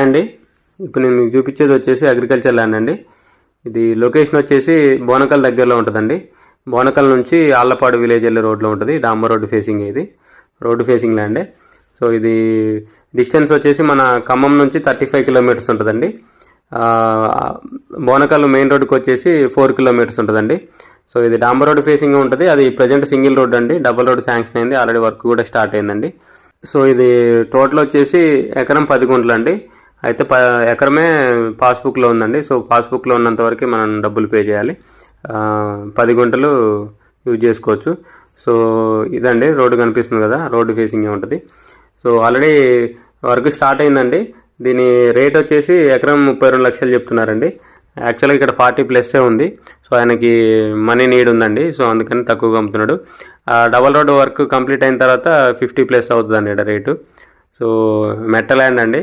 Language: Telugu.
అండి ఇప్పుడు నేను మీకు చూపించేది వచ్చేసి అగ్రికల్చర్ ల్యాండ్ అండి. ఇది లొకేషన్ వచ్చేసి బోనకల్ దగ్గరలో ఉంటుందండి. బోనకల్ నుంచి ఆళ్లపాడు విలేజ్ వెళ్ళే రోడ్లో ఉంటుంది. డాంబర్ రోడ్డు ఫేసింగ్ ఇది రోడ్డు ఫేసింగ్ ల్యాండే. సో ఇది డిస్టెన్స్ వచ్చేసి మన ఖమ్మం నుంచి 35 కిలోమీటర్స్ ఉంటుందండి. బోనకల్ మెయిన్ రోడ్డుకి వచ్చేసి 4 కిలోమీటర్స్ ఉంటుందండి. సో ఇది డాంబర్ రోడ్డు ఫేసింగ్ ఉంటుంది. అది ప్రజెంట్ సింగిల్ రోడ్ అండి. డబుల్ రోడ్ శాంక్షన్ అయింది, ఆల్రెడీ వర్క్ కూడా స్టార్ట్ అయిందండి. సో ఇది టోటల్ వచ్చేసి ఎకరం 10 గుంటలు అండి. అయితే ఎకరమే పాస్బుక్లో ఉందండి. సో పాస్బుక్లో ఉన్నంత వరకు మనం డబ్బులు పే చేయాలి. 10 గుంటలు యూజ్ చేసుకోవచ్చు. సో ఇదండి రోడ్డు కనిపిస్తుంది కదా, రోడ్డు ఫేసింగ్ ఉంటుంది. సో ఆల్రెడీ వర్క్ స్టార్ట్ అయిందండి. దీని రేట్ వచ్చేసి ఎకరం 32 లక్షలు చెప్తున్నారండి. యాక్చువల్గా ఇక్కడ 40+ ఉంది. సో ఆయనకి మనీ నీడ్ ఉందండి. సో అందుకని తక్కువగా అమ్ముతున్నాడు. డబల్ రోడ్ వర్క్ కంప్లీట్ అయిన తర్వాత 50+ అవుతుందండి ఇక్కడ రేటు. సో మెట్ట ల్యాండ్ అండి.